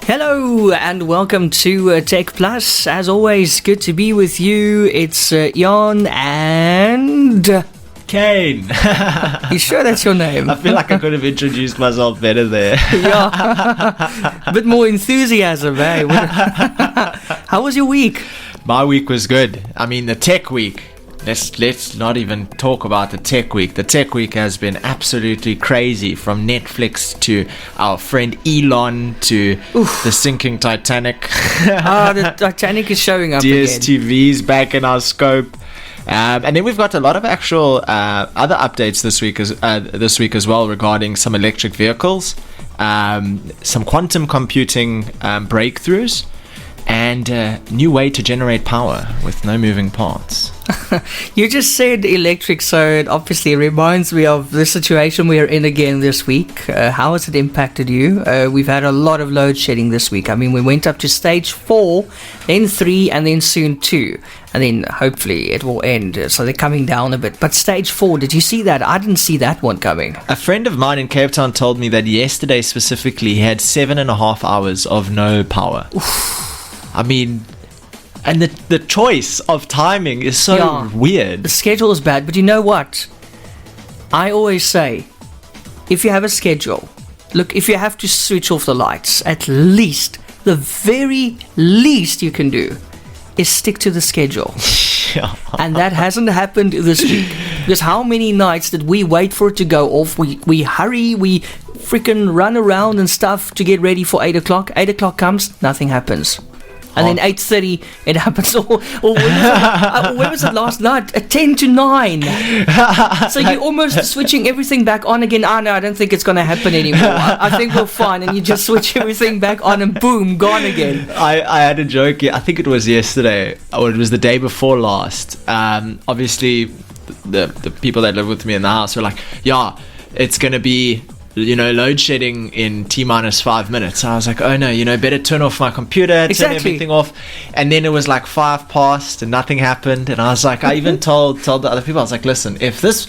Hello and welcome to techPLUS. As always, good to be with you. It's Eon and Kaine. You sure that's your name? I feel like I could have introduced myself better there. Yeah, a bit more enthusiasm, eh? How was your week? My week was good. I mean, the tech week. Let's not even talk about the tech week. The tech week has been absolutely crazy, from Netflix to our friend Elon to the sinking Titanic. The Titanic is showing up again. DSTV's back in our scope. And then we've got a lot of actual other updates this week as well, regarding some electric vehicles, some quantum computing breakthroughs, and a new way to generate power with no moving parts. You just said electric, so it obviously reminds me of the situation we are in again this week. How has it impacted you? We've had a lot of load shedding this week. I mean, we went up to stage 4, then 3, and then soon 2. And then hopefully it will end. So they're coming down a bit. But stage 4, did you see that? I didn't see that one coming. A friend of mine in Cape Town told me that yesterday specifically he had 7.5 hours of no power. I mean, and the choice of timing is so weird. The schedule is bad, but you know what? I always say, if you have a schedule, look, if you have to switch off the lights, at least, the very least you can do is stick to the schedule. And that hasn't happened this week. Because how many nights did we wait for it to go off? We hurry, we freaking run around and stuff to get ready for 8 o'clock. 8 o'clock comes, nothing happens. And then 8:30 it happens. Or when was it last night? At 10 to 9. So you're almost switching everything back on again. No, I don't think it's going to happen anymore. I think we're fine. And you just switch everything back on and boom, gone again. I had a joke. I think it was yesterday, or it was the day before last. Obviously, the people that live with me in the house were like, yeah, it's going to be, load shedding in T-minus 5 minutes. I was like, oh no, better turn off my computer, turn everything off. And then it was like 5 past and nothing happened. And I was like, I even told the other people, I was like, listen, if this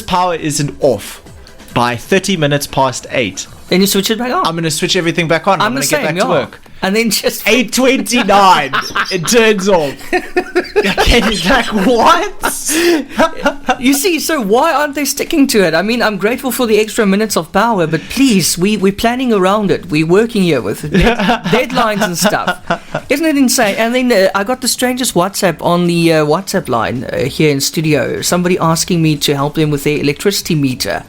power isn't off by 30 minutes past 8, then you switch it back on. I'm going to switch everything back on. I'm going to get back to work. And then just 8:29 it turns off. He's like, what? You see, so why aren't they sticking to it? I mean, I'm grateful for the extra minutes of power, but please, we're planning around it. We're working here with deadlines and stuff. Isn't it insane? And then I got the strangest WhatsApp on the WhatsApp line here in studio. Somebody asking me to help them with their electricity meter.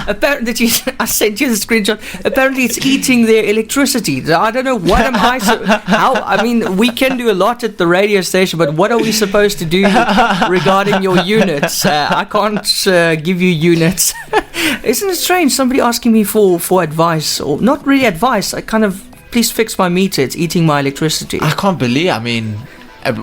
Apparently, I sent you the screenshot. Apparently, it's eating their electricity. I don't know what I mean, we can do a lot at the radio station, but what are we supposed to do regarding your units? I can't give you units. Isn't it strange? Somebody asking me for advice, or not really advice. I kind of, please fix my meter. It's eating my electricity. I can't believe. I mean,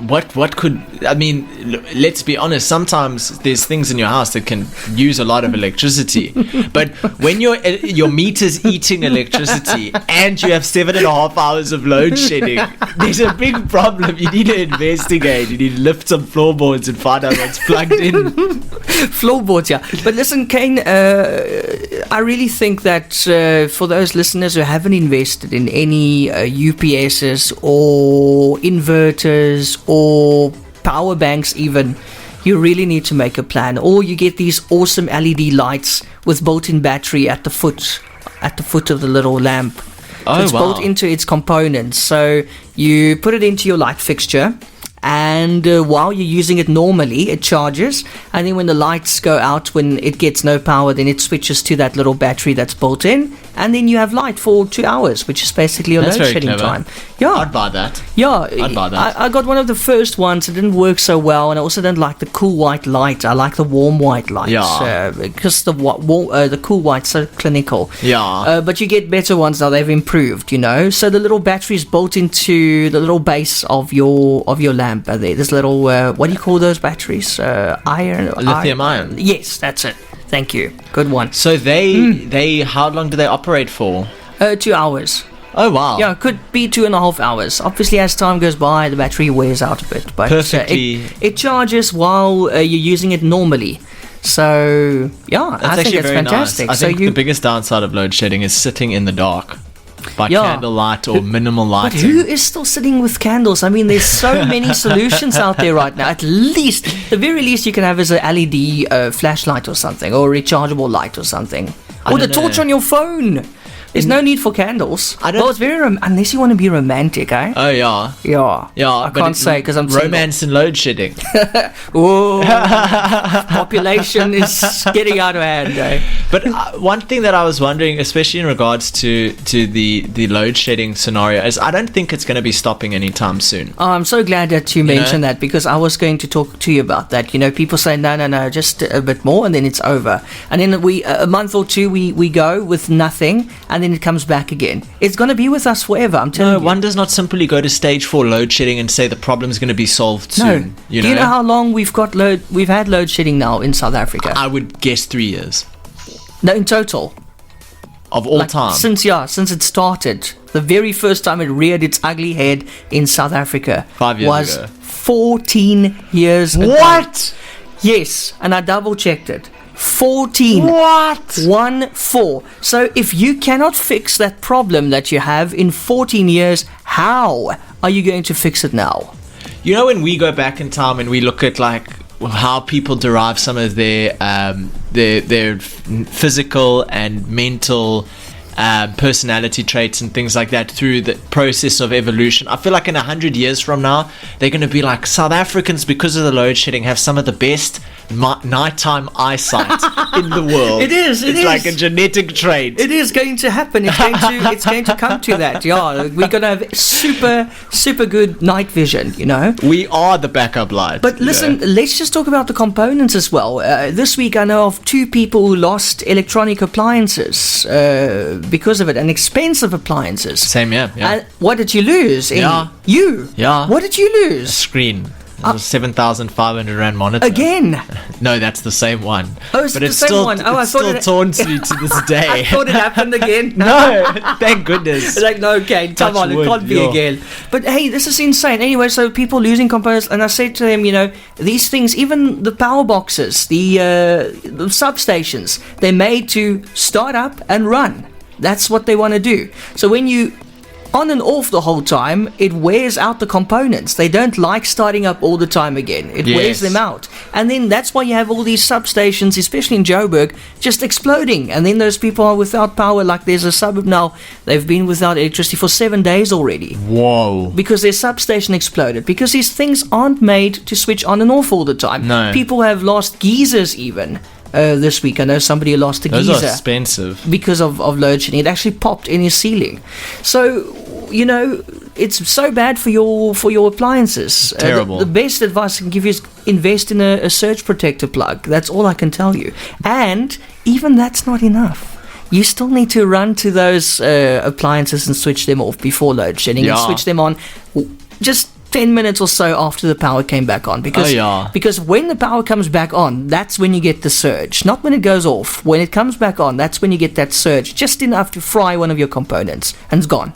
what could, I mean, let's be honest, sometimes there's things in your house that can use a lot of electricity, but when your meter's eating electricity and you have 7.5 hours of load shedding, there's a big problem. You need to investigate. You need to lift some floorboards and find out what's plugged in. Floorboards, yeah. But listen, Kaine, I really think that for those listeners who haven't invested in any UPSs or inverters or power banks even, you really need to make a plan. Or you get these awesome LED lights with built-in battery at the foot of the little lamp. Oh, it's built into its components. So you put it into your light fixture, and while you're using it normally, it charges, and then when the lights go out, when it gets no power, then it switches to that little battery that's built in, and then you have light for 2 hours, which is basically your load shedding time. Yeah, I'd buy that. Yeah, I'd buy that. I got one of the first ones. It didn't work so well, and I also didn't like the cool white light. I like the warm white lights. Yeah. Because the cool white's so clinical. Yeah. But you get better ones now. They've improved, So the little battery is built into the little base of your lamp. lamp are there. This little, what do you call those batteries? Lithium ion. Yes, that's it. Thank you. Good one. So they how long do they operate for? 2 hours. Oh wow. Yeah, it could be 2.5 hours. Obviously, as time goes by, the battery wears out a bit. But Perfectly. it charges while you're using it normally. So, yeah, I think it's fantastic. Nice. I think the biggest downside of load shedding is sitting in the dark by candlelight or minimal lighting. But who is still sitting with candles? I mean, there's so many solutions out there right now. At least, the very least you can have is a LED flashlight or something, or a rechargeable light or something. Or the torch on your phone. There's no need for candles. It's very unless you want to be romantic, eh? Oh yeah. Yeah. I can't say because I'm romance and load shedding. Oh, population is getting out of hand, eh? But one thing that I was wondering, especially in regards to the load shedding scenario, is I don't think it's going to be stopping anytime soon. Oh, I'm so glad that you mentioned that, because I was going to talk to you about that. You know, people say no, just a bit more, and then it's over. And then a month or two we go with nothing, and then it comes back again. It's going to be with us forever, I'm telling you. No, one does not simply go to stage 4 load shedding and say the problem is going to be solved soon. No. Do you know how long we've had load shedding now in South Africa? I would guess 3 years. No, in total. Of all time? Since it started. The very first time it reared its ugly head in South Africa 5 years was ago. 14 years ago. What? Yes, and I double checked it. 14. What? 14. So if you cannot fix that problem that you have in 14 years, how are you going to fix it now? You know, when we go back in time and we look at like how people derive some of their physical and mental personality traits and things like that through the process of evolution, I feel like in 100 years from now they're going to be like, South Africans, because of the load shedding, have some of the best nighttime eyesight in the world. It's like a genetic trait. It is going to happen. It's going to come to that. Yeah, we're going to have super good night vision, you know. We are the backup light. But listen, let's just talk about the components as well. This week I know of 2 people who lost electronic appliances because of it, and expensive appliances. Same, yeah. What did you lose? You? Yeah. What did you lose? A screen. It was 7,500 Rand monitor. Again? No, that's the same one. Oh, it's the same one. Oh, it still taunts me to this day. I thought it happened again. No, thank goodness. Like, no, okay, come on, it can't be again. But hey, this is insane. Anyway, so people losing components, and I said to them, you know, these things, even the power boxes, the substations, they're made to start up and run. That's what they want to do. So when you on and off the whole time, it wears out the components. They don't like starting up all the time again. It wears them out. And then that's why you have all these substations, especially in Joburg, just exploding. And then those people are without power. Like there's a suburb now, they've been without electricity for 7 days already. Whoa. Because their substation exploded. Because these things aren't made to switch on and off all the time. No. People have lost geysers even. This week I know somebody lost a geyser. Those are expensive. Because of load shedding. It actually popped in his ceiling. So, you know, it's so bad for your appliances. Terrible. The best advice I can give you is invest in a surge protector plug. That's all I can tell you. And even that's not enough. You still need to run to those appliances and switch them off before load shedding. And switch them on just 10 minutes or so after the power came back on, because when the power comes back on, that's when you get the surge, not when it goes off. When it comes back on, that's when you get that surge, just enough to fry one of your components, and it's gone.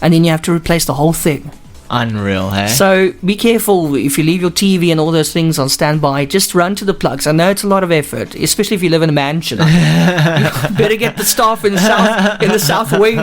And then you have to replace the whole thing. Unreal, hey? So be careful if you leave your TV and all those things on standby. Just run to the plugs. I know it's a lot of effort, especially if you live in a mansion. You better get the staff in the south wing.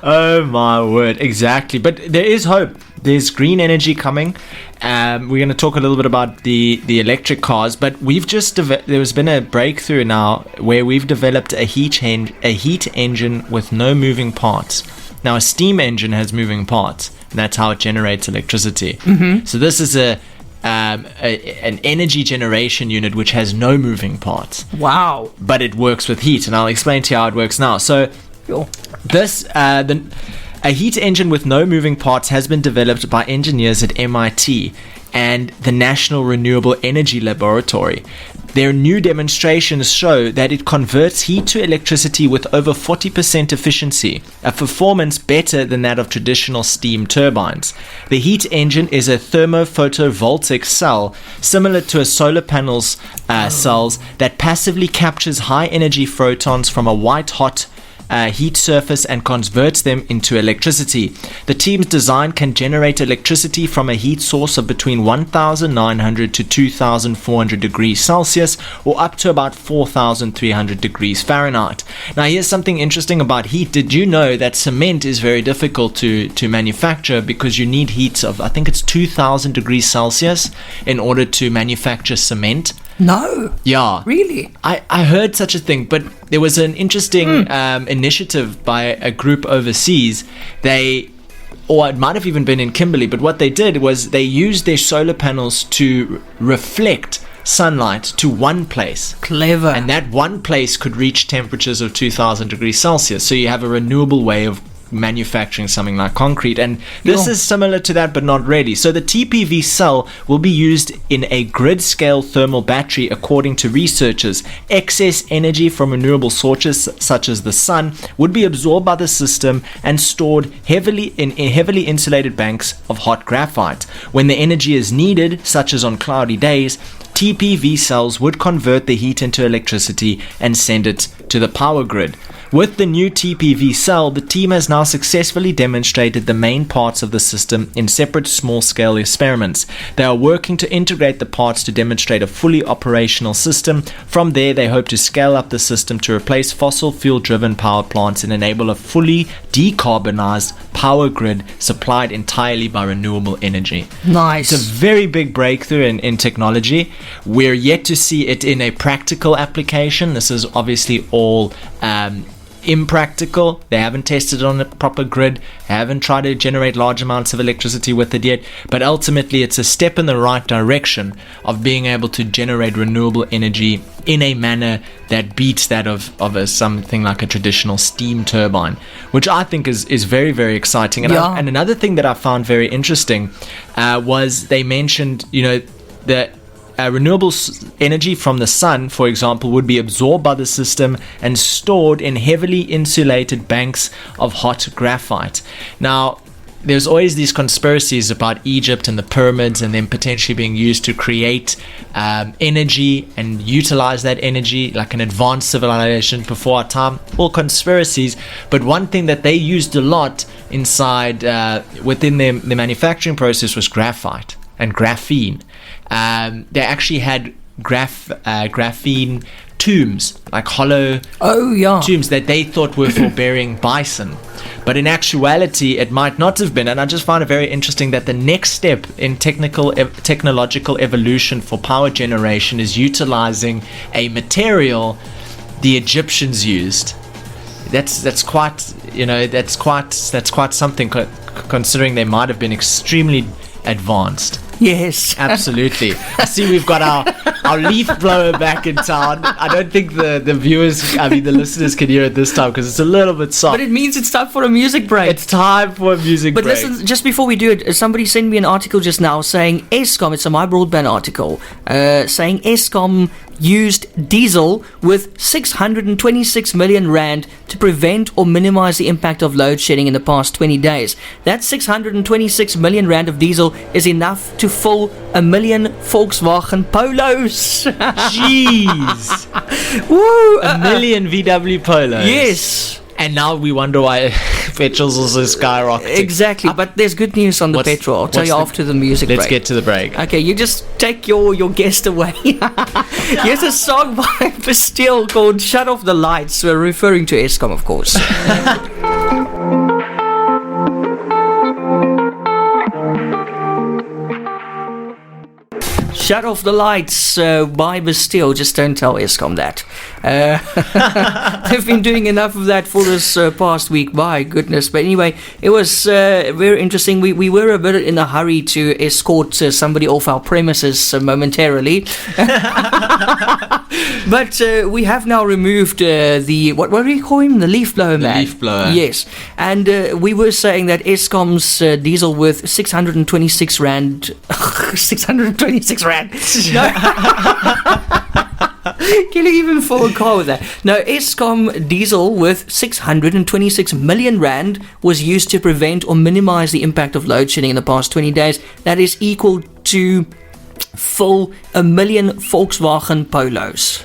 Oh my word, exactly. But there is hope. There's green energy coming. We're going to talk a little bit about the electric cars, but we've just there's been a breakthrough now where we've developed a heat engine with no moving parts. Now a steam engine has moving parts, and that's how it generates electricity. Mm-hmm. So this is an energy generation unit which has no moving parts. Wow! But it works with heat, and I'll explain to you how it works now. So this a heat engine with no moving parts has been developed by engineers at MIT, and the National Renewable Energy Laboratory. Their new demonstrations show that it converts heat to electricity with over 40% efficiency, a performance better than that of traditional steam turbines. The heat engine is a thermophotovoltaic cell, similar to a solar panel's cells, that passively captures high energy photons from a white-hot heat surface and converts them into electricity. The team's design can generate electricity from a heat source of between 1,900 to 2,400 degrees Celsius, or up to about 4,300 degrees Fahrenheit. Now, here's something interesting about heat. Did you know that cement is very difficult to manufacture because you need heat of, I think it's 2,000 degrees Celsius in order to manufacture cement? No. Yeah. Really? I heard such a thing, but there was an interesting initiative by a group overseas. Or it might have even been in Kimberley, but what they did was they used their solar panels to reflect sunlight to one place. Clever. And that one place could reach temperatures of 2,000 degrees Celsius. So you have a renewable way of manufacturing something like concrete, and this is similar to that, but not really. So the TPV cell will be used in a grid scale thermal battery. According to researchers, excess energy from renewable sources such as the sun would be absorbed by the system and stored heavily in heavily insulated banks of hot graphite. When the energy is needed, such as on cloudy days, TPV cells would convert the heat into electricity and send it to the power grid. With the new TPV cell, the team has now successfully demonstrated the main parts of the system in separate small-scale experiments. They are working to integrate the parts to demonstrate a fully operational system. From there, they hope to scale up the system to replace fossil fuel-driven power plants and enable a fully decarbonized power grid supplied entirely by renewable energy. Nice. It's a very big breakthrough in technology. We're yet to see it in a practical application. This is obviously all impractical. They haven't tested it on a proper grid, haven't tried to generate large amounts of electricity with it yet, but ultimately it's a step in the right direction of being able to generate renewable energy in a manner that beats that of something like a traditional steam turbine, which I think is very, very exciting. And another thing that I found very interesting was they mentioned, that renewable energy from the sun, for example, would be absorbed by the system and stored in heavily insulated banks of hot graphite. Now, there's always these conspiracies about Egypt and the pyramids and them potentially being used to create energy and utilize that energy like an advanced civilization before our time. All conspiracies, but one thing that they used a lot inside within their manufacturing process was graphite and graphene. They actually had graphene tombs, like hollow tombs that they thought were for burying bison, but in actuality it might not have been. And I just find it very interesting that the next step in technological evolution for power generation is utilizing a material the Egyptians used. That's quite something, considering they might have been extremely advanced. Yes. Absolutely. I see we've got our leaf blower back in town. I don't think the listeners can hear it this time because it's a little bit soft. But it means it's time for a music break. It's time for a music break. But listen, just before we do it, somebody sent me an article just now saying Eskom, it's a My Broadband article, saying Eskom used diesel with 626 million rand to prevent or minimize the impact of load shedding in the past 20 days. That 626 million rand of diesel is enough to fill 1 million Volkswagen Polos. Jeez. Woo! 1 million VW Polos. Yes. And now we wonder why petrol's also skyrocketing. Exactly, but there's good news on the petrol. I'll tell you after the music break. Let's get to the break. Okay, you just take your guest away. Here's a song by Bastille called Shut Off the Lights. We're referring to Eskom, of course. shut off the lights, buy Bastille. Just don't tell Eskom that. They've been doing enough of that for this past week. My goodness. But anyway, it was very interesting. We were a bit in a hurry to escort somebody off our premises momentarily. But we have now removed the, what do we call him? The leaf blower man. Leaf blower. Yes. And we were saying that Eskom's diesel worth 626 Rand. 626 Rand. No. Can you even fill a car with that? No, Eskom diesel worth 626 million Rand was used to prevent or minimize the impact of load shedding in the past 20 days. That is equal to full 1 million Volkswagen Polos.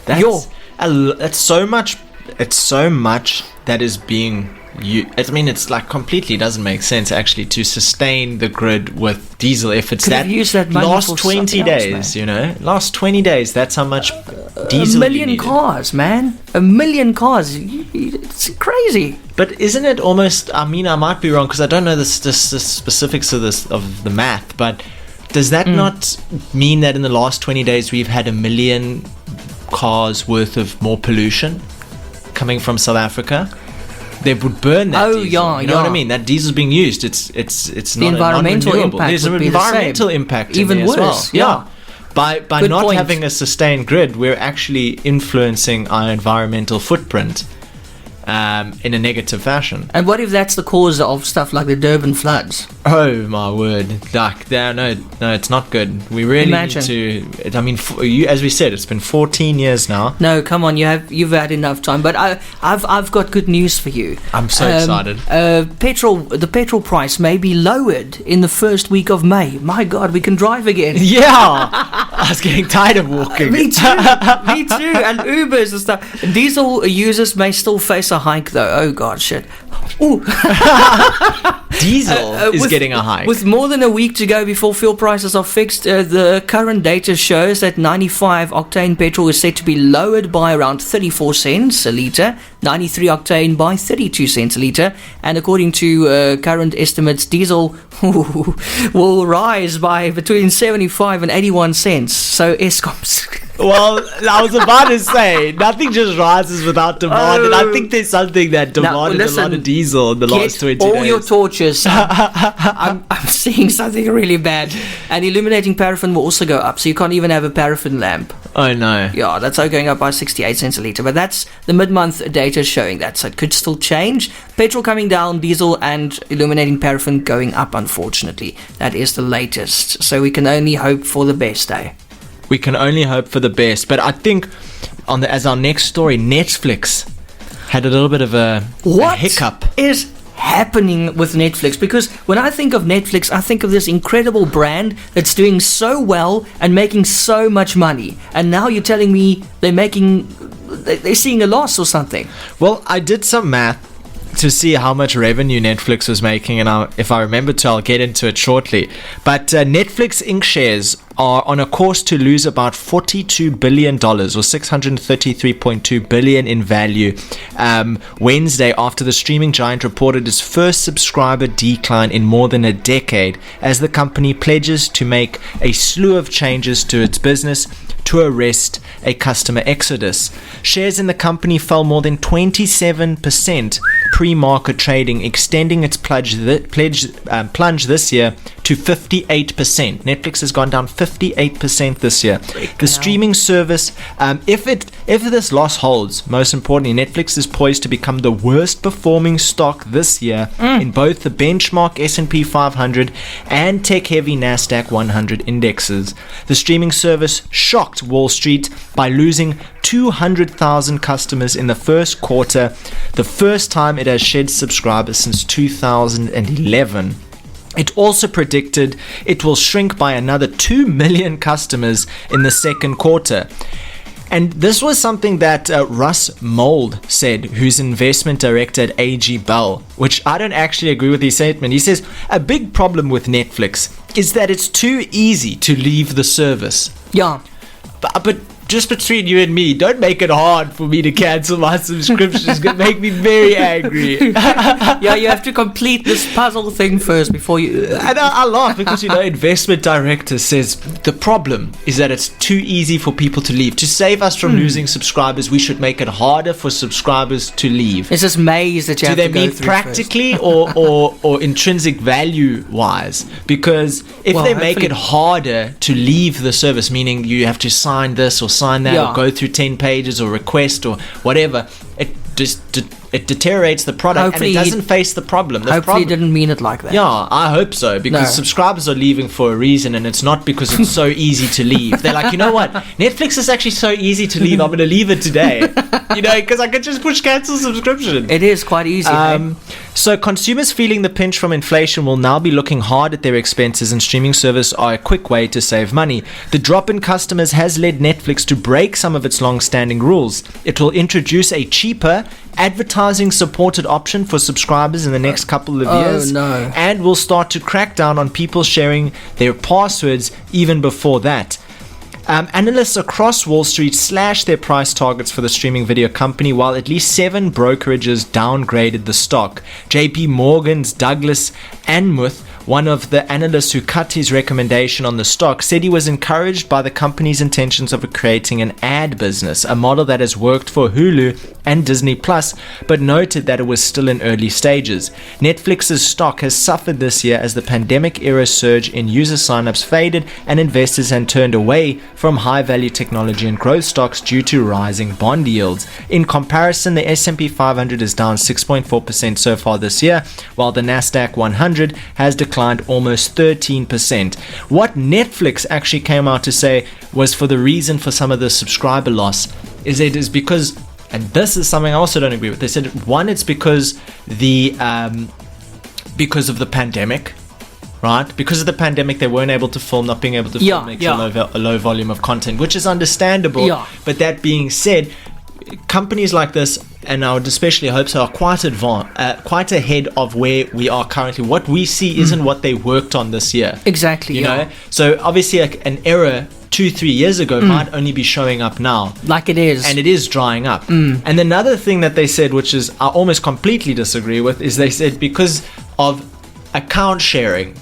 That's so much. It's so much that is being. I mean, it's like completely doesn't make sense actually to sustain the grid with diesel if it's that last 20 days, last 20 days. That's how much diesel. 1 million cars, man. 1 million cars. It's crazy. But isn't it almost? I mean, I might be wrong because I don't know the specifics of the math, but. Does that not mean that in the last 20 days we've had 1 million cars worth of more pollution coming from South Africa? They would burn that diesel. Yeah, you know what I mean? That diesel's being used. It's the not environmental non-renewable. impact. There's an would be environmental the same. impact Even in there worse. as well. Yeah. By Good not point. having a sustained grid, we're actually influencing our environmental footprint in a negative fashion. And what if that's the cause of stuff like the Durban floods? Oh my word! Like, no, it's not good. We really need to. I mean, as we said, it's been 14 years now. No, come on, you've had enough time. But I've got good news for you. I'm so excited. The petrol price may be lowered in the first week of May. My God, we can drive again. Yeah, I was getting tired of walking. Me too. And Ubers and stuff. Diesel users may still face a hike, though. Oh God, shit. Ooh. Diesel is getting a hike. With more than a week to go before fuel prices are fixed, the current data shows that 95 octane petrol is set to be lowered by around 34 cents a litre, 93 octane by 32 cents a litre, and according to current estimates, diesel will rise by between 75 and 81 cents. So Eskom's... Well, I was about to say, nothing just rises without demand, and I think there's something that demanded a lot of diesel in the last 20 days. All your torches. I'm seeing something really bad. And illuminating paraffin will also go up, so you can't even have a paraffin lamp. Oh, no. Yeah, that's going up by 68 cents a litre. But that's the mid-month data showing that, so it could still change. Petrol coming down, diesel and illuminating paraffin going up, unfortunately. That is the latest. So we can only hope for the best, eh? We can only hope for the best. But I think, as our next story, Netflix had a little bit of a hiccup. What is happening with Netflix? Because when I think of Netflix, I think of this incredible brand that's doing so well and making so much money. And now you're telling me they're seeing a loss or something. Well, I did some math to see how much revenue Netflix was making, and if I remember to, I'll get into it shortly. But Netflix Inc. shares are on a course to lose about $42 billion or $633.2 billion in value Wednesday, after the streaming giant reported its first subscriber decline in more than a decade, as the company pledges to make a slew of changes to its business to arrest a customer exodus. Shares in the company fell more than 27% pre-market trading, extending its plunge this year to 58%. Netflix has gone down 58% this year. The streaming service, if this loss holds, most importantly, Netflix is poised to become the worst performing stock this year in both the benchmark S&P 500 and tech-heavy NASDAQ 100 indexes. The streaming service shocked Wall Street by losing 200,000 customers in the first quarter, the first time it has shed subscribers since 2011. It also predicted it will shrink by another 2 million customers in the second quarter. And this was something that Russ Mould said, who's investment director at AG Bell, which I don't actually agree with his statement. He says, a big problem with Netflix is that it's too easy to leave the service. Yeah. But just between you and me, don't make it hard for me to cancel my subscription. It's going to make me very angry. Yeah, you have to complete this puzzle thing first before you... And I laugh because, investment director says the problem is that it's too easy for people to leave. To save us from losing subscribers, we should make it harder for subscribers to leave. It's this maze that you have to go through. Do they mean practically or intrinsic value-wise? Because if they make it harder to leave the service, meaning you have to sign this or sign that or go through 10 pages or request or whatever, it just it deteriorates the product. Hopefully and it doesn't face the problem. Hopefully he didn't mean it like that. Yeah, I hope so, because subscribers are leaving for a reason, and it's not because it's so easy to leave. They're like, you know what, Netflix is actually so easy to leave, I'm going to leave it today. Because I can just push cancel subscription. It is quite easy. So consumers feeling the pinch from inflation will now be looking hard at their expenses, and streaming services are a quick way to save money. The drop in customers has led Netflix to break some of its long-standing rules. It will introduce a cheaper advertising supported option for subscribers in the next couple of years, and will start to crack down on people sharing their passwords even before that. Analysts across Wall Street slashed their price targets for the streaming video company, while at least 7 brokerages downgraded the stock. JP Morgan's Douglas Anmuth, one of the analysts who cut his recommendation on the stock, said he was encouraged by the company's intentions of creating an ad business, a model that has worked for Hulu and Disney Plus, but noted that it was still in early stages. Netflix's stock has suffered this year as the pandemic-era surge in user signups faded and investors had turned away from high-value technology and growth stocks due to rising bond yields. In comparison, the S&P 500 is down 6.4% so far this year, while the Nasdaq 100 has declined almost 13%. What Netflix actually came out to say was for the reason for some of the subscriber loss is it is because, and this is something I also don't agree with, they said, one, it's because of the pandemic. Right? Because of the pandemic, they weren't able to film, not being able to film makes a low volume of content, which is understandable. But that being said, companies like this, and I would especially hope so, are quite ahead of where we are currently. What we see isn't what they worked on this year. Exactly. You know? So obviously an error 2-3 years ago might only be showing up now. Like it is. And it is drying up. And another thing that they said, which is I almost completely disagree with, is they said because of account sharing.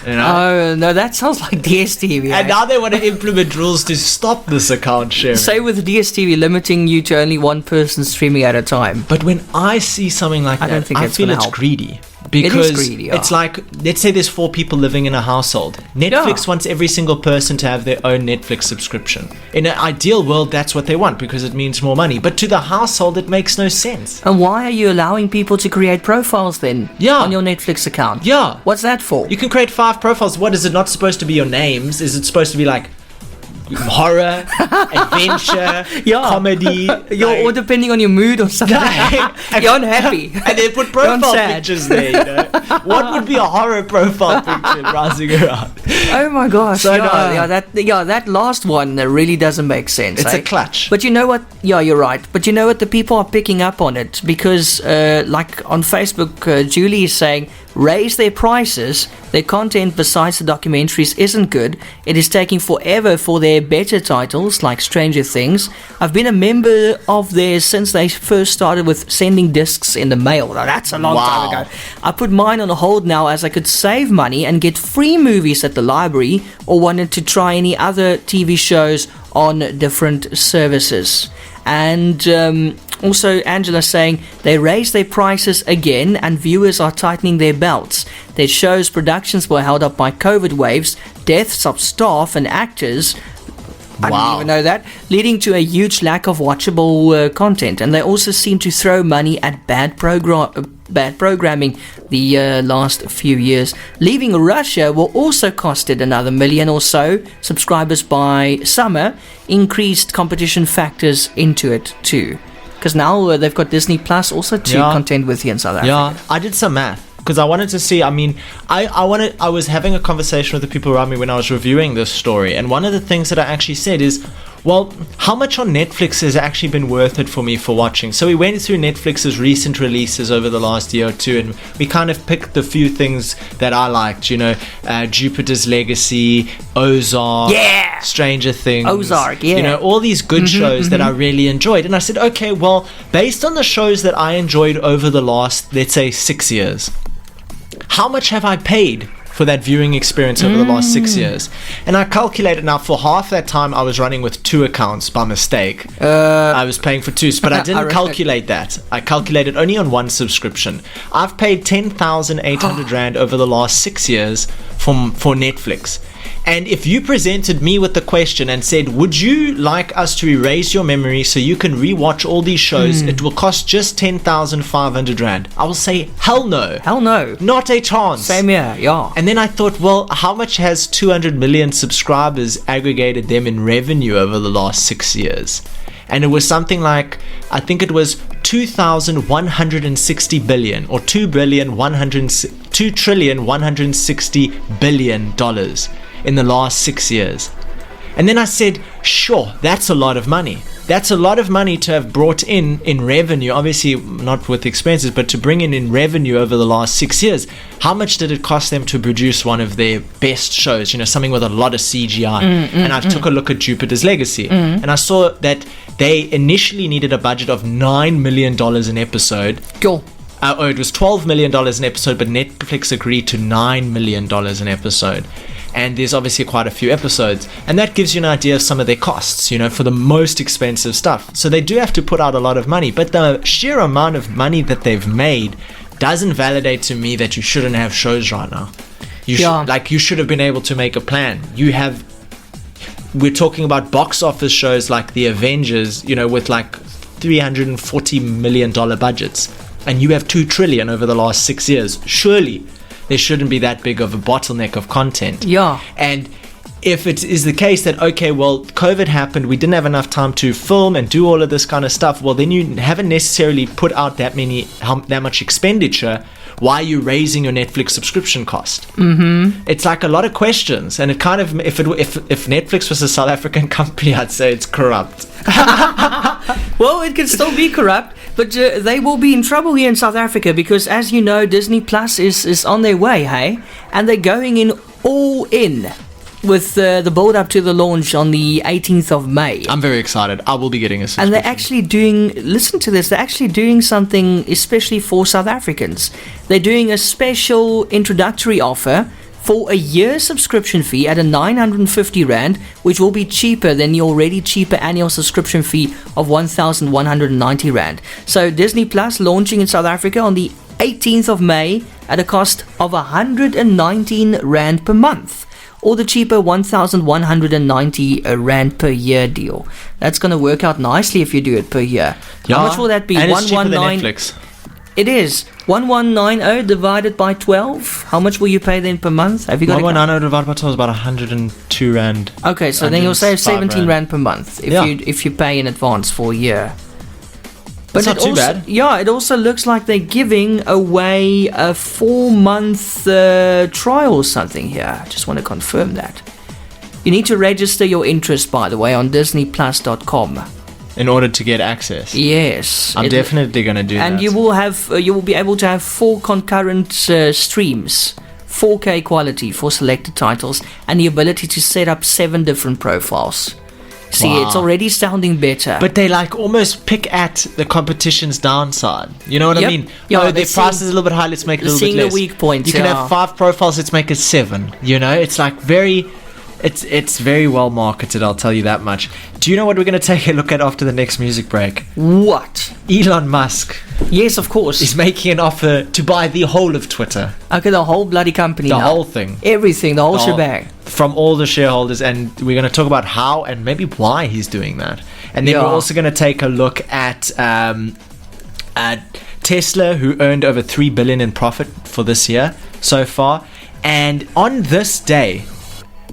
Oh, no, that sounds like DSTV. And now they want to implement rules to stop this account sharing. Say with DSTV limiting you to only one person streaming at a time. But when I see something like that, I feel it's greedy. Because it is greedy, it's like, let's say there's 4 people living in a household. Netflix wants every single person to have their own Netflix subscription. In an ideal world, that's what they want because it means more money. But to the household, it makes no sense. And why are you allowing people to create profiles then on your Netflix account? Yeah. What's that for? You can create 5 profiles. What is it not supposed to be your names? Is it supposed to be like horror, adventure, comedy, or depending on your mood or something. You're unhappy, and they put profile pictures there. What would be a horror profile picture rising around? Oh my gosh! So that last one really doesn't make sense. It's a clutch. But you know what? Yeah, you're right. But you know what? The people are picking up on it because, like on Facebook, Julie is saying, raise their prices. Their content besides the documentaries isn't good. It is taking forever for their better titles like Stranger Things. I've been a member of theirs since they first started with sending discs in the mail. Now, that's a long time ago. I put mine on hold now as I could save money and get free movies at the library or wanted to try any other TV shows on different services. And also Angela saying they raised their prices again and viewers are tightening their belts. Their show's productions were held up by COVID waves, deaths of staff and actors. I didn't even know that, leading to a huge lack of watchable content. And they also seem to throw money at bad programming the last few years. Leaving Russia will also costed another 1 million or so subscribers by summer. Increased competition factors into it too. Because now they've got Disney Plus also to contend with here in South Africa. Yeah, I did some math. Because I wanted to see, I was having a conversation with the people around me when I was reviewing this story, and one of the things that I actually said is, well, how much on Netflix has actually been worth it for me for watching? So we went through Netflix's recent releases over the last year or two, and we kind of picked the few things that I liked, you know, Jupiter's Legacy, Ozark, Yeah! Stranger Things. Ozark, yeah. You know, all these good shows that I really enjoyed. And I said, okay, well, based on the shows that I enjoyed over the last, let's say, 6 years, how much have I paid for that viewing experience over the last 6 years? And I calculated, now for half that time I was running with 2 accounts by mistake. I was paying for 2, but I didn't calculate that. I calculated only on 1 subscription. I've paid 10,800 Rand over the last 6 years for Netflix. And if you presented me with the question and said, would you like us to erase your memory so you can rewatch all these shows, it will cost just 10,500 Rand, I will say, hell no. Hell no. Not a chance. Same here, yeah. And then I thought, well, how much has 200 million subscribers aggregated them in revenue over the last 6 years? And it was something like, I think it was 2,160 billion or 2,160 billion dollars in the last 6 years. And then I said, sure, that's a lot of money. That's a lot of money to have brought in revenue, obviously not with expenses, but to bring in revenue over the last 6 years. How much did it cost them to produce one of their best shows, you know, something with a lot of CGI? And I took a look at Jupiter's Legacy, and I saw that they initially needed a budget of $9 million an episode. Cool. It was $12 million an episode, but Netflix agreed to $9 million an episode. And there's obviously quite a few episodes, and that gives you an idea of some of their costs, you know, for the most expensive stuff. So they do have to put out a lot of money, but the sheer amount of money that they've made doesn't validate to me that you shouldn't have shows right now. You should have been able to make a plan. We're talking about box office shows like The Avengers, you know, with like $340 million budgets, and you have 2 trillion over the last 6 years. Surely there shouldn't be that big of a bottleneck of content. Yeah. And if it is the case that, okay, well, COVID happened, we didn't have enough time to film and do all of this kind of stuff, well, then you haven't necessarily put out that much expenditure. Why are you raising your Netflix subscription cost? It's like a lot of questions, and it kind of, if Netflix was a South African company, I'd say it's corrupt. Well, it can still be corrupt, but they will be in trouble here in South Africa because, as you know, Disney Plus is on their way, hey? And they're going in all in with the build-up to the launch on the 18th of May. I'm very excited. I will be getting a subscription. And they're actually listen to this, they're actually doing something especially for South Africans. They're doing a special introductory offer for a year subscription fee at a 950 Rand, which will be cheaper than the already cheaper annual subscription fee of 1,190 Rand. So Disney Plus launching in South Africa on the 18th of May at a cost of 119 Rand per month, or the cheaper 1,190 Rand per year deal. That's going to work out nicely if you do it per year. Yeah. How much will that be? And it's cheaper than Netflix. It is 1190 divided by 12. How much will you pay then per month? Have you got 1190 divided by 12 is about 102 Rand. Okay, so then you'll save 17 Rand per month if you pay in advance for a year. But That's not too bad. Yeah, it also looks like they're giving away a 4-month trial or something here. I just want to confirm that. You need to register your interest, by the way, on DisneyPlus.com. In order to get access. Yes. I'm definitely going to do that. And you will be able to have 4 concurrent streams, 4K quality for selected titles, and the ability to set up 7 different profiles. See, Wow. it's already sounding better. But they like almost pick at the competition's downside. You know what I Yep. mean? Yeah, their they're price is seeing- a little bit high, let's make it a little bit seeing the less. weak points, You can yeah. have 5 profiles, let's make it 7. You know, it's like it's very well marketed, I'll tell you that much. Do you know what we're going to take a look at after the next music break? What? Elon Musk Yes, of course. is making an offer to buy the whole of Twitter. Okay, the whole bloody company The now. whole thing. Everything, the whole The whole- shebang. From all the shareholders, and we're going to talk about how and maybe why he's doing that. And then Yeah. we're also going to take a look at Tesla, who earned over $3 billion in profit for this year so far. And on this day,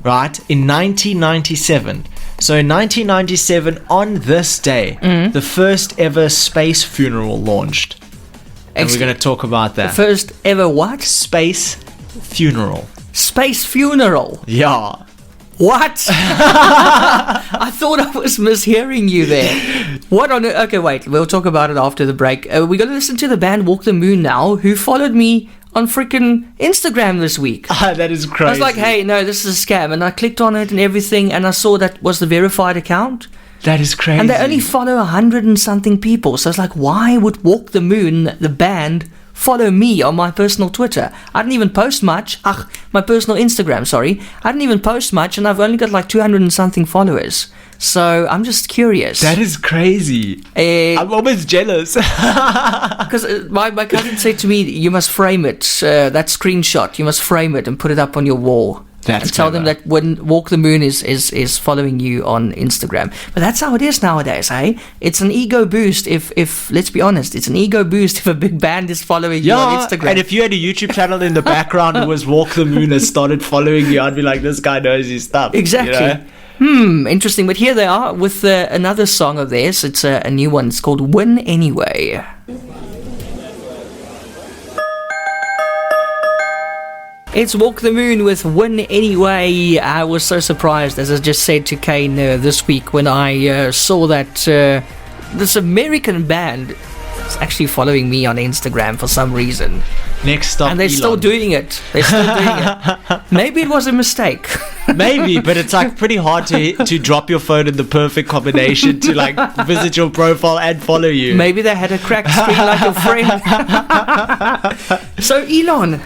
right, in 1997, so in 1997, on this day, the first ever space funeral launched. And we're going to talk about The that. first ever what? Space funeral. Space funeral. Yeah. What? I thought I was mishearing you there. What on earth? Okay, wait. We'll talk about it after the break. We're going to listen to the band Walk the Moon now, who followed me on freaking Instagram this week. That is crazy. I was like, hey, no, this is a scam. And I clicked on it and everything, and I saw that was the verified account. That is crazy. And they only follow 100 and something people. So it's like, why would Walk the Moon, the band, follow me on my personal Twitter? I didn't even post much. My personal Instagram, sorry. I didn't even post much, and I've only got like 200 and something followers. So I'm just curious. That is crazy. I'm almost jealous. Because my cousin said to me, you must frame it, that screenshot, you must frame it and put it up on your wall. That's and tell them that when Walk the Moon is following you on Instagram. But that's how it is nowadays, hey? It's an ego boost if let's be honest, it's an ego boost if a big band is following you on Instagram. And if you had a YouTube channel in the background who was Walk the Moon has started following you, I'd be like, this guy knows his stuff. Exactly. You know? Interesting. But here they are with another song of theirs. It's a new one. It's called Win Anyway. It's Walk the Moon with Win Anyway. I was so surprised, as I just said to Kaine this week, when I saw that this American band is actually following me on Instagram for some reason. Next stop, and they're Elon. Still doing it. They're still doing it. Maybe it was a mistake. Maybe, but it's like pretty hard to drop your phone in the perfect combination to like visit your profile and follow you. Maybe they had a cracked screen like your friend. So Elon.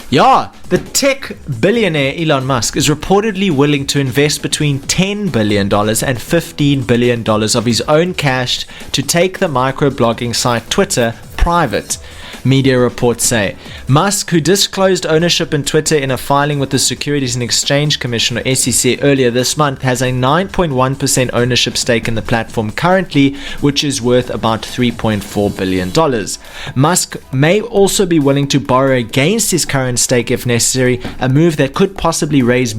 Yeah, the tech billionaire Elon Musk is reportedly willing to invest between $10 billion and $15 billion of his own cash to take the microblogging site Twitter private. Media reports say Musk, who disclosed ownership in Twitter in a filing with the Securities and Exchange Commission, or SEC, earlier this month, has a 9.1% ownership stake in the platform currently, which is worth about $3.4 billion. Musk may also be willing to borrow against his current stake if necessary, a move that could possibly raise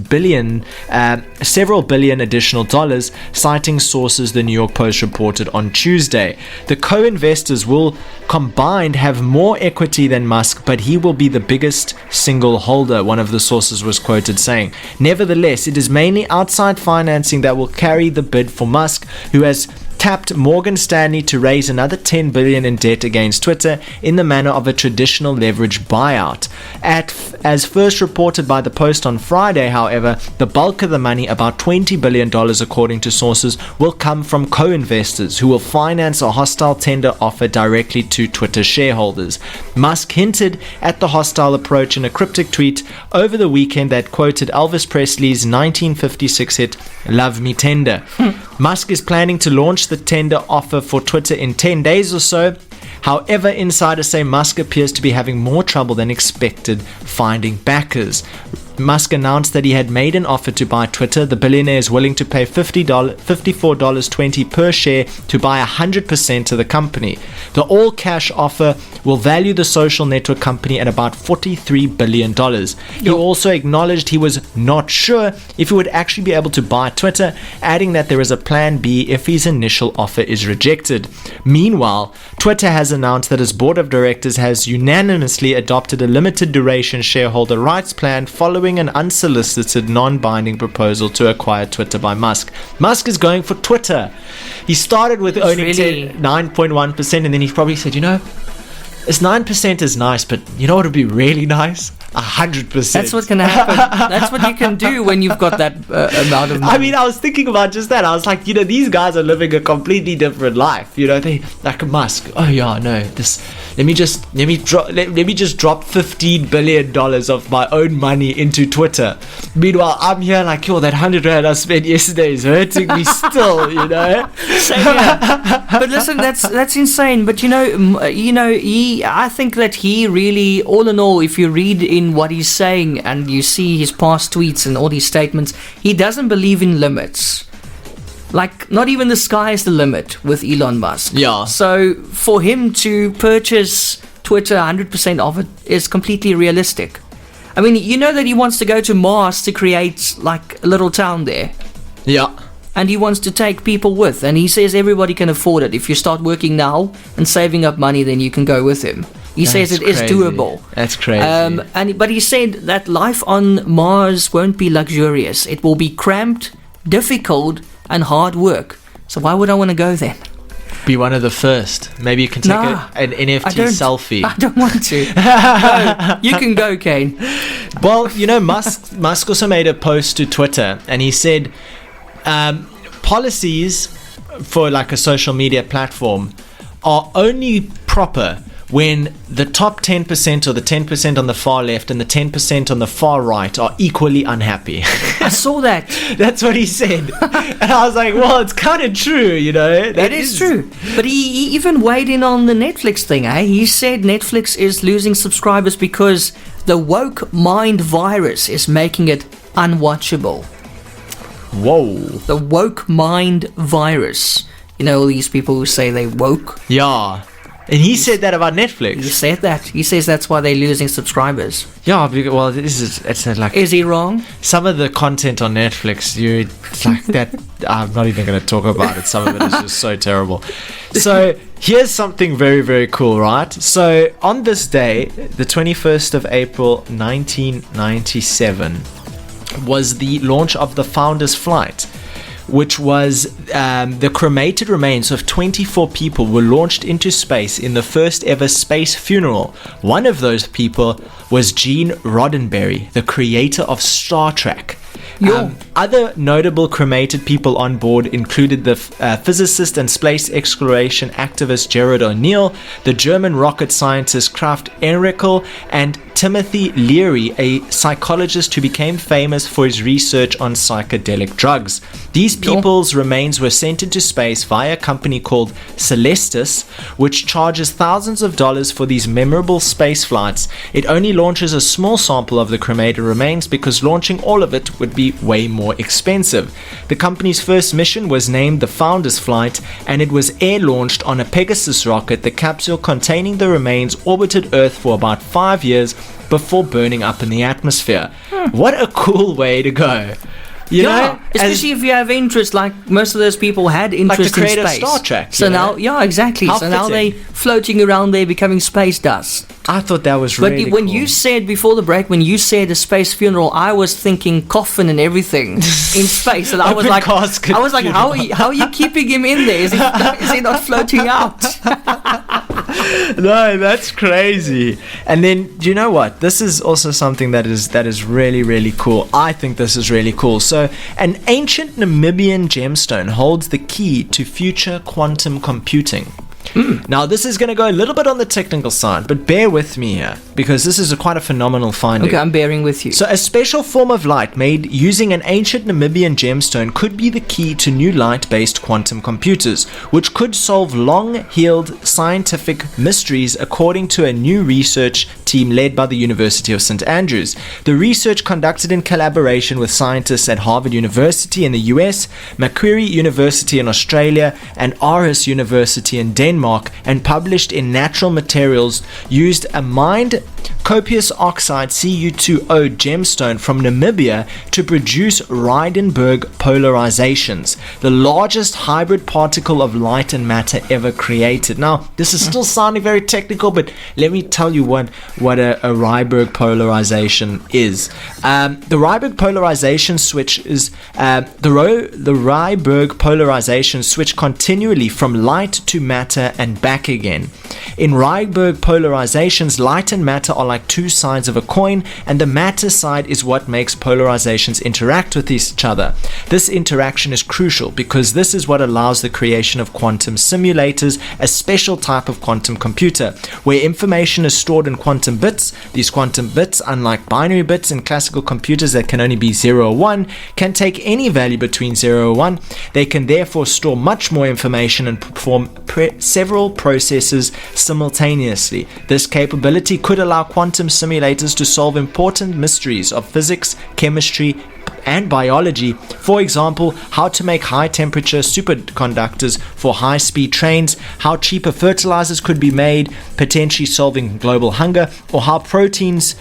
several billion additional dollars, citing sources the New York Post reported on Tuesday. The co-investors will combined have more equity than Musk, but he will be the biggest single holder, one of the sources was quoted saying. Nevertheless, it is mainly outside financing that will carry the bid for Musk, who has tapped Morgan Stanley to raise another $10 billion in debt against Twitter in the manner of a traditional leverage buyout. As first reported by the Post on Friday, however, the bulk of the money, about $20 billion according to sources, will come from co-investors who will finance a hostile tender offer directly to Twitter shareholders. Musk hinted at the hostile approach in a cryptic tweet over the weekend that quoted Elvis Presley's 1956 hit Love Me Tender. Musk is planning to launch the tender offer for Twitter in 10 days or so. However, insiders say Musk appears to be having more trouble than expected finding backers. Musk announced that he had made an offer to buy Twitter. The billionaire is willing to pay $54.20 per share to buy 100% of the company. The all-cash offer will value the social network company at about $43 billion. He also acknowledged he was not sure if he would actually be able to buy Twitter, adding that there is a plan B if his initial offer is rejected. Meanwhile, Twitter has announced that its board of directors has unanimously adopted a limited duration shareholder rights plan following an unsolicited, non-binding proposal to acquire Twitter by Musk. Musk is going for Twitter. He started with owning 9.1%, and then he probably said, 9% is nice, but you know what would be really nice? 100%. That's what can happen. That's what you can do when you've got that amount of money. I mean, I was thinking about just that. I was like, these guys are living a completely different life. They like Musk. Oh yeah, no. Let me just drop $15 billion of my own money into Twitter. Meanwhile, I'm here like, that $100 I spent yesterday is hurting me still. Same here. But listen, that's insane. But I think that he really, all in all, if you read in what he's saying and you see his past tweets and all these statements, he doesn't believe in limits. Like, not even the sky is the limit with Elon Musk. Yeah. So for him to purchase Twitter, 100% of it is completely realistic. I mean, that he wants to go to Mars to create like a little town there. Yeah. And he wants to take people with, and he says everybody can afford it. If you start working now and saving up money, then you can go with him. He says it is doable. That's crazy. But he said that life on Mars won't be luxurious. It will be cramped, difficult, and hard work. So why would I want to go then? Be one of the first. Maybe you can take an NFT selfie. I don't want to. No, you can go, Kaine. Well, Musk also made a post to Twitter, and he said policies for like a social media platform are only proper when the top 10% or the 10% on the far left and the 10% on the far right are equally unhappy. I saw that. That's what he said. And I was like, well, it's kind of true, It is true. But he even weighed in on the Netflix thing, eh? He said Netflix is losing subscribers because the woke mind virus is making it unwatchable. Whoa. The woke mind virus. All these people who say they woke. Yeah. And he said that about Netflix. He said that. He says that's why they're losing subscribers. Yeah, well, it's like... Is he wrong? Some of the content on Netflix, it's like that... I'm not even going to talk about it. Some of it is just so terrible. So, here's something very, very cool, right? So, on this day, the 21st of April, 1997, was the launch of the Founder's Flight, which was the cremated remains of 24 people were launched into space in the first ever space funeral. One of those people was Gene Roddenberry, the creator of Star Trek. Other notable cremated people on board included the physicist and space exploration activist Gerard O'Neill, the German rocket scientist Kraft Enrikel, and Timothy Leary, a psychologist who became famous for his research on psychedelic drugs. These people's remains were sent into space via a company called Celestis, which charges thousands of dollars for these memorable space flights. It only launches a small sample of the cremated remains because launching all of it would be way more expensive. The company's first mission was named the Founder's Flight, and it was air-launched on a Pegasus rocket. The capsule containing the remains orbited Earth for about 5 years before burning up in the atmosphere. What a cool way to go. You know? Especially if you have interest, like most of those people had interest like the in creator space. of Star Trek. So now, exactly. How so now they're floating around there becoming space dust. I thought that was really cool. But when you said before the break, when you said a space funeral, I was thinking coffin and everything in space, and I was like, how are you keeping him in there? Is he not floating out? No, that's crazy. And then, do you know what? This is also something that is really, really cool. I think this is really cool. So, an ancient Namibian gemstone holds the key to future quantum computing. Now, this is going to go a little bit on the technical side, but bear with me here, because this is quite a phenomenal finding. Okay, I'm bearing with you. So, a special form of light made using an ancient Namibian gemstone could be the key to new light-based quantum computers, which could solve long-held scientific mysteries, according to a new research team led by the University of St. Andrews. The research, conducted in collaboration with scientists at Harvard University in the US, Macquarie University in Australia, and Aarhus University in Denmark, and published in Natural Materials, used a mined copious oxide Cu2O gemstone from Namibia to produce Rydberg polarizations, the largest hybrid particle of light and matter ever created. Now, this is still sounding very technical, but let me tell you what a Rydberg polarization is. The Rydberg polarization switch is the Rydberg polarization switch continually from light to matter and back again. In Rydberg polarizations, light and matter are like two sides of a coin, and the matter side is what makes polarizations interact with each other. This interaction is crucial because this is what allows the creation of quantum simulators, a special type of quantum computer, where information is stored in quantum bits. These quantum bits, unlike binary bits in classical computers that can only be 0 or 1, can take any value between 0 or 1. They can therefore store much more information and perform several processes simultaneously. This capability could allow quantum simulators to solve important mysteries of physics, chemistry, and biology. For example, how to make high-temperature superconductors for high-speed trains, how cheaper fertilizers could be made, potentially solving global hunger, or how proteins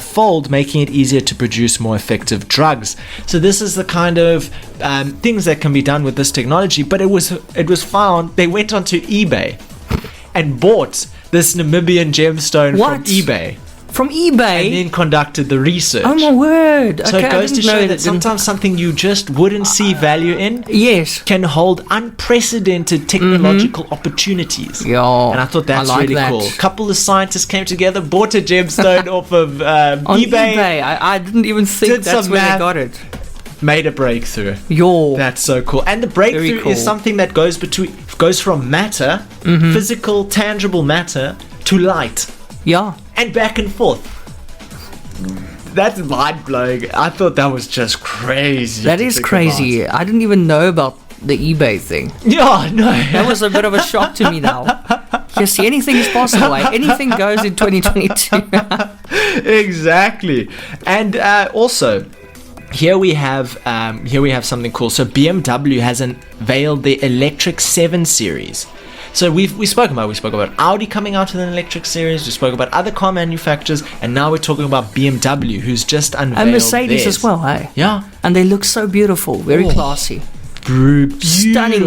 fold, making it easier to produce more effective drugs. So this is the kind of things that can be done with this technology. But it was found, they went onto eBay and bought this Namibian gemstone What? from eBay. From eBay? And then conducted the research. Oh my word. So okay, it goes to show that didn't- sometimes something you just wouldn't see value in Yes. can hold unprecedented technological opportunities. Yeah. And I thought that's I like really that. cool. A couple of scientists came together, bought a gemstone off of On eBay, I didn't even think Did that's some where math. they got it. made a breakthrough. Yo. That's so cool. And the breakthrough cool. is something that goes from matter, physical, tangible matter, to light, Yeah. and back and forth. That's mind blowing. I thought that was just crazy. That to is think crazy. about. I didn't even know about the eBay thing. Yeah, no. That was a bit of a shock to me now. You see, anything is possible. Eh? Anything goes in 2022. Exactly. And also, here we have something cool. So BMW has unveiled the electric 7 series. So we spoke about Audi coming out with an electric series. We spoke about other car manufacturers, and now we're talking about BMW, who's just unveiled And Mercedes theirs. as well, hey? Yeah, And they look so beautiful, very classy. beautiful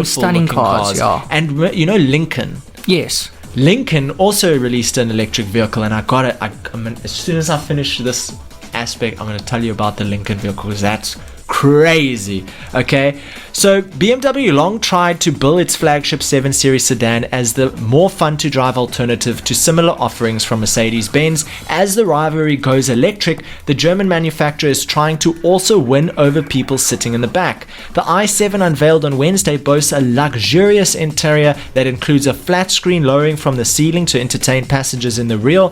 Stunning looking cars, yeah. And you know Lincoln. Yes. Lincoln also released an electric vehicle, and I got it. As soon as I finish this aspect, I'm going to tell you about the Lincoln vehicle, because that's crazy. Okay, so BMW long tried to bill its flagship 7 Series sedan as the more fun to drive alternative to similar offerings from Mercedes-Benz. As the rivalry goes electric, the German manufacturer is trying to also win over people sitting in the back. The i7 unveiled on Wednesday boasts a luxurious interior that includes a flat screen lowering from the ceiling to entertain passengers in the rear.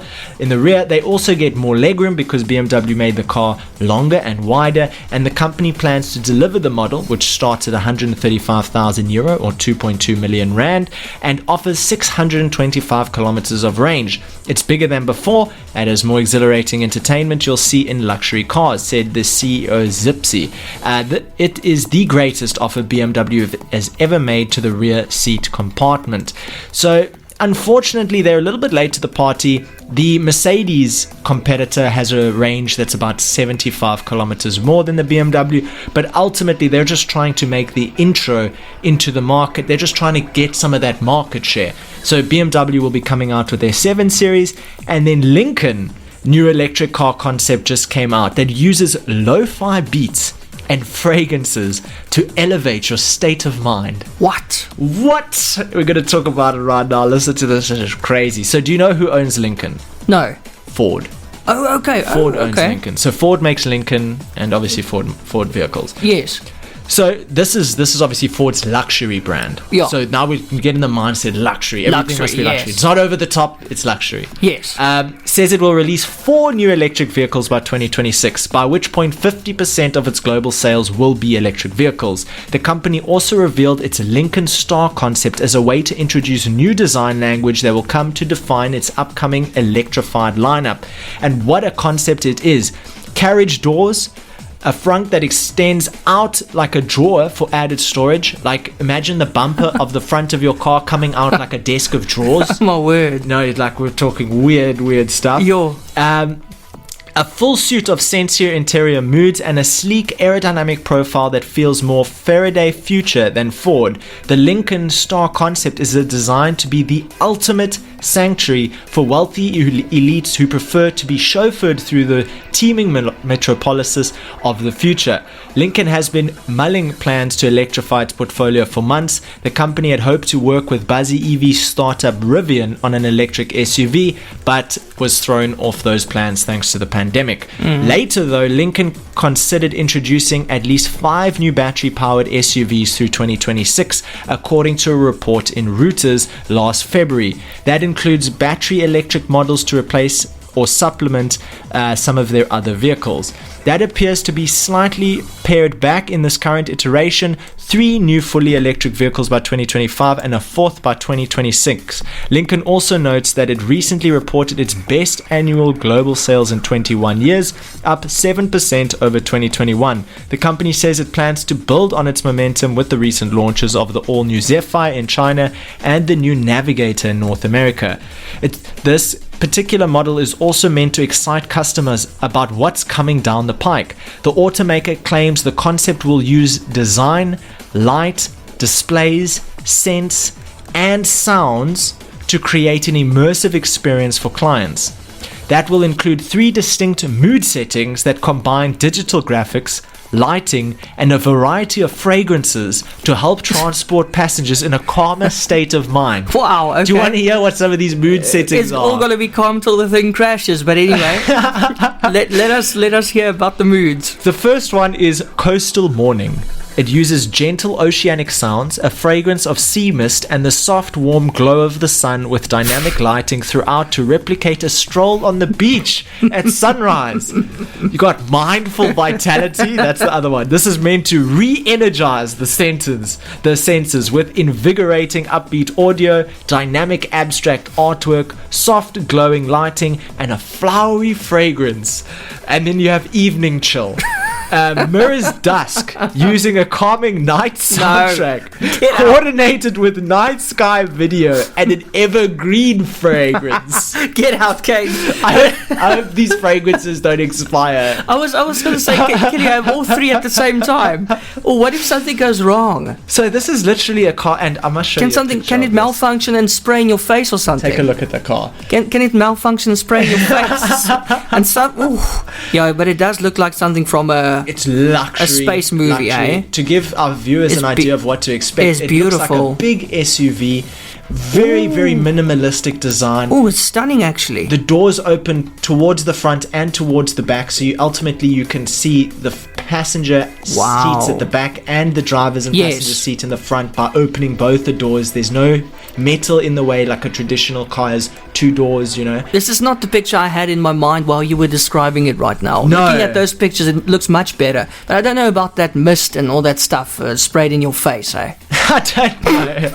They also get more legroom because BMW made the car longer and wider, and the company plans to deliver the model, which starts at 135,000 euro or 2.2 million rand, and offers 625 kilometers of range. It's bigger than before and has more exhilarating entertainment you'll see in luxury cars, said the CEO Zipsy. It is the greatest offer BMW has ever made to the rear seat compartment. So unfortunately, they're a little bit late to the party. The Mercedes competitor has a range that's about 75 kilometers more than the BMW, but ultimately they're just trying to make the intro into the market. They're just trying to get some of that market share. So BMW will be coming out with their 7 Series, and then Lincoln, new electric car concept just came out that uses lo-fi beats and fragrances to elevate your state of mind. What? We're going to talk about it right now. Listen to this. This is crazy. So do you know who owns Lincoln? No. Ford. Oh, okay. Ford owns okay. Lincoln. So Ford makes Lincoln and obviously Ford vehicles. Yes. So this is obviously Ford's luxury brand. Yeah. So now we can get in the mindset luxury. Everything must be luxury. Yes. It's not over the top. It's luxury. Yes. Says it will release 4 new electric vehicles by 2026, by which point 50% of its global sales will be electric vehicles. The company also revealed its Lincoln Star concept as a way to introduce new design language that will come to define its upcoming electrified lineup. And what a concept it is. Carriage doors, a front that extends out like a drawer for added storage. Like, imagine the bumper of the front of your car coming out like a desk of drawers. My word. No, like we're talking weird stuff. Yo. A full suit of sensual interior moods and a sleek aerodynamic profile that feels more Faraday future than Ford. The Lincoln Star concept is designed to be the ultimate sanctuary for wealthy elites who prefer to be chauffeured through the teeming metropolises of the future. Lincoln has been mulling plans to electrify its portfolio for months. The company had hoped to work with buzzy EV startup Rivian on an electric SUV, but was thrown off those plans thanks to the pandemic. Later, though, Lincoln considered introducing at least 5 new battery-powered SUVs through 2026, according to a report in Reuters last February. That includes battery electric models to replace or supplement some of their other vehicles. That appears to be slightly pared back in this current iteration. 3 new fully electric vehicles by 2025 and a 4th by 2026. Lincoln also notes that it recently reported its best annual global sales in 21 years, up 7% over 2021. The company says it plans to build on its momentum with the recent launches of the all-new Zephyr in China and the new Navigator in North America. This particular model is also meant to excite customers about what's coming down the pike. The automaker claims the concept will use design, light, displays, scents, and sounds to create an immersive experience for clients. That will include 3 distinct mood settings that combine digital graphics, lighting, and a variety of fragrances to help transport passengers in a calmer state of mind. Wow, okay. Do you want to hear what some of these mood settings It's are? all going to be calm till the thing crashes, but anyway, let us hear about the moods. The first one is Coastal Morning. It uses gentle oceanic sounds, a fragrance of sea mist, and the soft, warm glow of the sun with dynamic lighting throughout to replicate a stroll on the beach at sunrise. You got Mindful Vitality, that's the other one. This is meant to re-energize the senses with invigorating upbeat audio, dynamic abstract artwork, soft glowing lighting, and a flowery fragrance. And then you have Evening Chill. Mirror's Dusk, using a calming night soundtrack, coordinated with night sky video and an evergreen fragrance. Get out, Kaine. I hope these fragrances don't expire. I was going to say, can you have all 3 at the same time? Or what if something goes wrong? So this is literally a car, and I must show you. Can it malfunction and spray in your face or something? Take a look at the car. Can it malfunction and spray in your face? And yeah, but it does look like something from it's luxury. A space movie, luxury. eh? To give our viewers It's an idea of what to expect, it's beautiful. Looks like a big SUV, very minimalistic design. Oh, it's stunning, actually. The doors open towards the front and towards the back, so you can see the passenger seats at the back and the driver's and passenger seat in the front by opening both the doors. There's no metal in the way like a traditional car has 2 doors, you know. This is not the picture I had in my mind while you were describing it right now. No. Looking at those pictures, it looks much better. But I don't know about that mist and all that stuff sprayed in your face, eh? I don't know.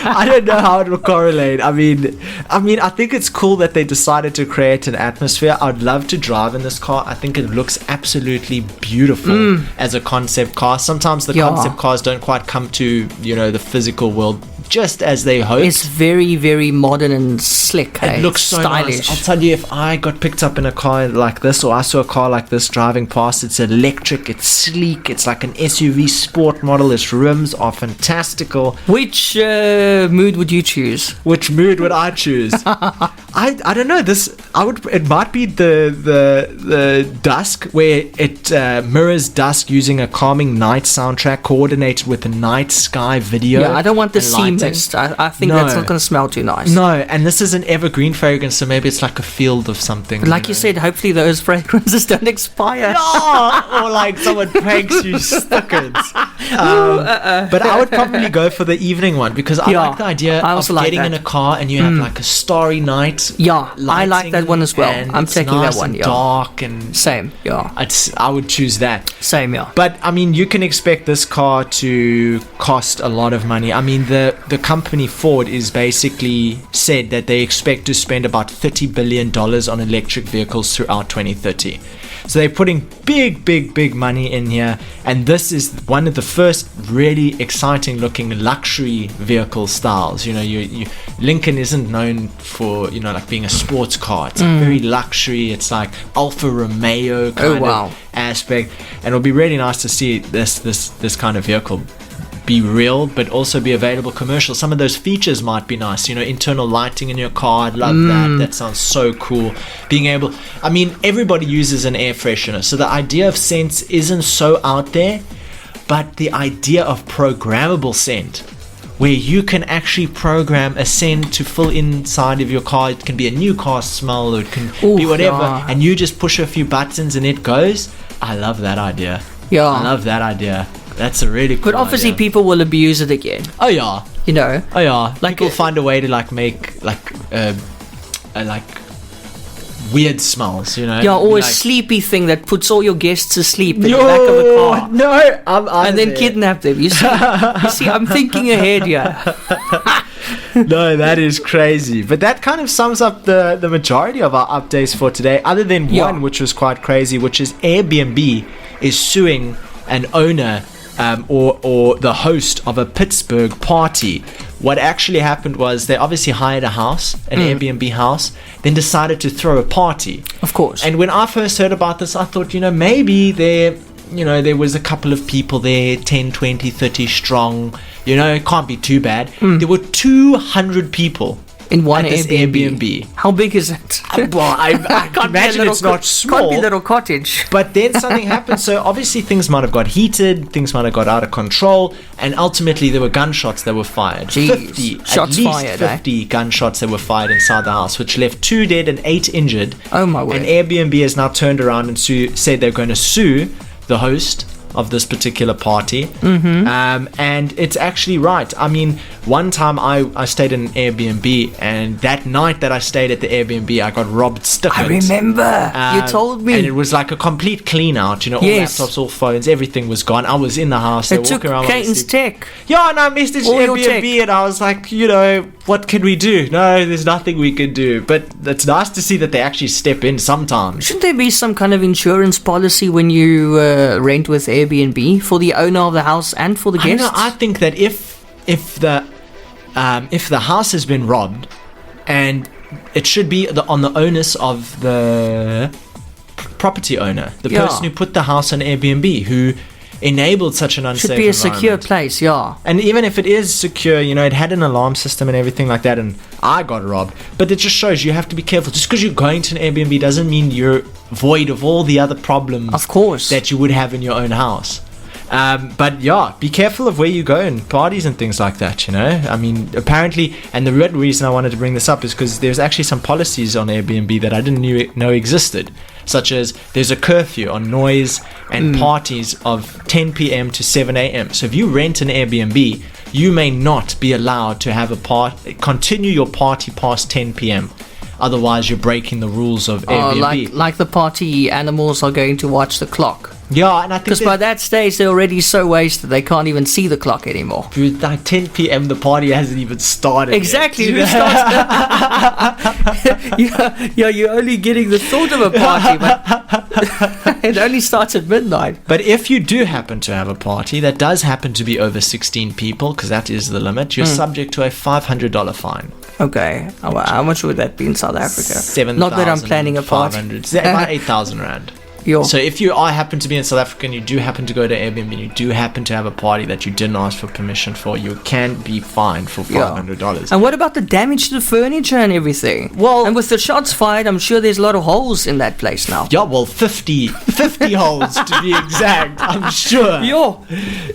I don't know how it will correlate. I mean, I think it's cool that they decided to create an atmosphere. I'd love to drive in this car. I think it looks absolutely beautiful as a concept car. Sometimes the concept cars don't quite come to, the physical world just as they hoped. It's very, very modern and slick. It looks so stylish. Nice. I'll tell you, if I got picked up in a car like this, or I saw a car like this driving past, it's electric, it's sleek, it's like an SUV sport model, its rims are fantastical. Which mood would you choose? Which mood would I choose? I don't know. It might be the dusk, where it mirrors dusk using a calming night soundtrack coordinated with a night sky video. Yeah, I don't want the sea mist. I think that's not going to smell too nice. No, and this is an evergreen fragrance, so maybe it's like a field of something. But like you said, hopefully those fragrances don't expire. No! Or like someone pranks you stickers. But I would probably go for the evening one, because I like the idea of getting in a car and you have like a starry night. Yeah, I like that one as well. I'm taking nice that one. And dark and same. Yeah, I would choose that. Same. Yeah. But I mean, you can expect this car to cost a lot of money. I mean, the company Ford is basically said that they expect to spend about $30 billion on electric vehicles throughout 2030. So they're putting big money in here, and this is one of the first really exciting looking luxury vehicle styles. Lincoln isn't known for like being a sports car. It's like very luxury. It's like Alfa Romeo kind of aspect, and it'll be really nice to see this kind of vehicle be real, but also be available commercial. Some of those features might be nice, internal lighting in your car. I'd love that sounds so cool. Everybody uses an air freshener, so the idea of scents isn't so out there, but the idea of programmable scent, where you can actually program a scent to fill inside of your car. It can be a new car smell, or it can be whatever, and you just push a few buttons and it goes. I love that idea. I love that idea. That's a really cool But obviously idea. people will abuse it again. Oh yeah. Oh yeah. Like people find a way to make weird smells, Yeah, or a sleepy thing that puts all your guests to sleep in the back of a car. No, I'm and then kidnap them. You see, I'm thinking ahead here. No, that is crazy. But that kind of sums up the majority of our updates for today, other than one which was quite crazy, which is Airbnb is suing an owner or the host of a Pittsburgh party. What actually happened was they obviously hired a house, an Airbnb house, then decided to throw a party. Of course. And when I first heard about this, I thought, maybe there was a couple of people there, 10, 20, 30 strong. It can't be too bad. There were 200 people In one at this Airbnb. How big is it? Well, I Can't imagine it's not small. Can't be a little cottage. But then something happened. So obviously things might have got heated, things might have got out of control, and ultimately there were gunshots that were fired. Jeez. Shots at least fired, 50 gunshots that were fired inside the house, which left 2 dead and 8 injured. Oh my word. And Airbnb has now turned around and said they're going to sue the host of this particular party. And it's actually right. I mean, one time I stayed in an Airbnb, and that night that I stayed at the Airbnb, I got robbed stickers. I remember. You told me. And it was like a complete clean out, you know, all Yes. laptops, all phones, everything was gone. I was in the house. They It were took walking around while I was Kaine's sleeping. tech. Yeah, and I messaged All your Airbnb and I was like, you know, what can we do? No, there's nothing we can do. But it's nice to see that they actually step in sometimes. Shouldn't there be some kind of insurance policy when you rent with Airbnb for the owner of the house and for the I guests? know. I think that if the house has been robbed, and it should be on the onus of the property owner, the Yeah. person who put the house on Airbnb, who enabled such an unsafe Should be a secure environment. place, yeah. And even if it is secure, you know, it had an alarm system and everything like that, and I got robbed. But it just shows you have to be careful. Just because you're going to an Airbnb doesn't mean you're void of all the other problems Of course. that you would have in your own house. But yeah, be careful of where you go and parties and things like that, you know. I mean, apparently, and the real reason I wanted to bring this up is because there's actually some policies on Airbnb that I didn't know existed, such as there's a curfew on noise and parties of 10 p.m. to 7 a.m. So if you rent an Airbnb, you may not be allowed to have continue your party past 10 p.m. Otherwise, you're breaking the rules of Airbnb. Like the party animals are going to watch the clock. Yeah, and I think Because by that stage, they're already so wasted, they can't even see the clock anymore. Dude, like 10 p.m. the party hasn't even started. Exactly. Yet. Who starts? You're only getting the thought of a party, but it only starts at midnight. But if you do happen to have a party that does happen to be over 16 people, because that is the limit, you're subject to a $500 fine. Okay. How much would that be in South Africa? 7,500. Not that I'm planning a party. About 8,000 rand. Yo. So if you happen to be in South Africa and you do happen to go to Airbnb and you do happen to have a party that you didn't ask for permission for, you can be fined for $500. And what about the damage to the furniture and everything? Well- and with the shots fired, I'm sure there's a lot of holes in that place now. Yeah, well, 50 holes to be exact, I'm sure. Yo,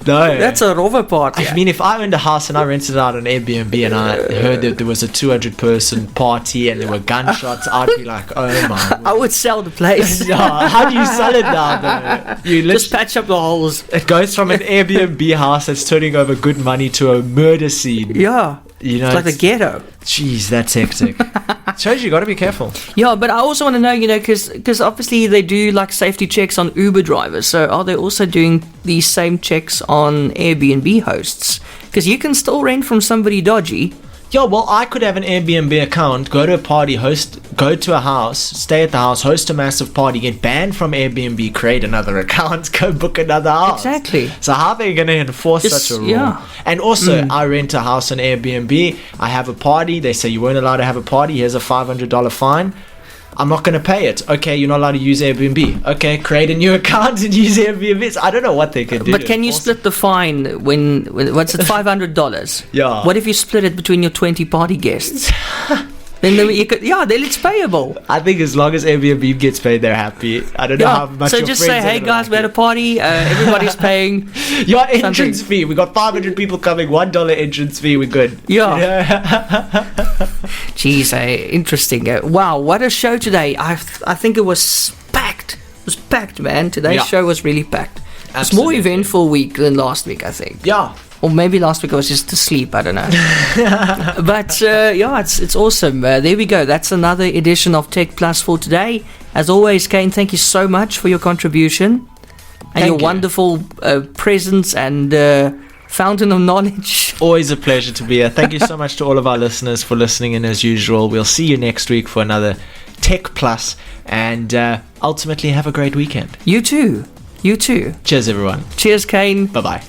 No. that's a rover party. I mean, if I owned a house and I rented it out on Airbnb and I heard that there was a 200-person party and there were gunshots, I'd be like, oh my. I would sell the place. Yeah, how do you sell it now, though? You Just patch up the holes. it goes from an Airbnb house that's turning over good money to a murder scene. Yeah. You know, It's like the ghetto. Jeez, that's hectic. Shows you got to be careful. Yeah, but I also want to know, because obviously they do like safety checks on Uber drivers. So are they also doing these same checks on Airbnb hosts? Because you can still rent from somebody dodgy. Yeah, well, I could have an Airbnb account, go to a party, go to a house, stay at the house, host a massive party, get banned from Airbnb, create another account, go book another house. Exactly. So how are they going to enforce such a rule? Yeah. And also, I rent a house on Airbnb, I have a party, they say you weren't allowed to have a party, here's a $500 fine. I'm not going to pay it. Okay, you're not allowed to use Airbnb. Okay, create a new account and use Airbnb. So I don't know what they can do. But can you split the fine when what's it, $500? Yeah. What if you split it between your 20 party guests? then it's payable. I think as long as Airbnb gets paid, they're happy. I don't know how much So your just say, friends are hey gonna guys, like we had a party. Everybody's paying. Your entrance fee. We got 500 people coming. $1 entrance fee. We're good. Yeah. Jeez, interesting. Wow, what a show today. I think it was packed. It was packed, man. Today's show was really packed. It's more Absolutely. eventful week than last week, I think. Yeah. Or maybe last week I was just asleep, I don't know. But it's awesome. There we go. That's another edition of techPLUS for today. As always, Kaine, thank you so much for your contribution. And Thank your you. wonderful presence and fountain of knowledge. Always a pleasure to be here. Thank you so much to all of our listeners for listening in as usual. We'll see you next week for another techPLUS, and ultimately have a great weekend. You too. Cheers, everyone. Cheers, Kaine. Bye-bye.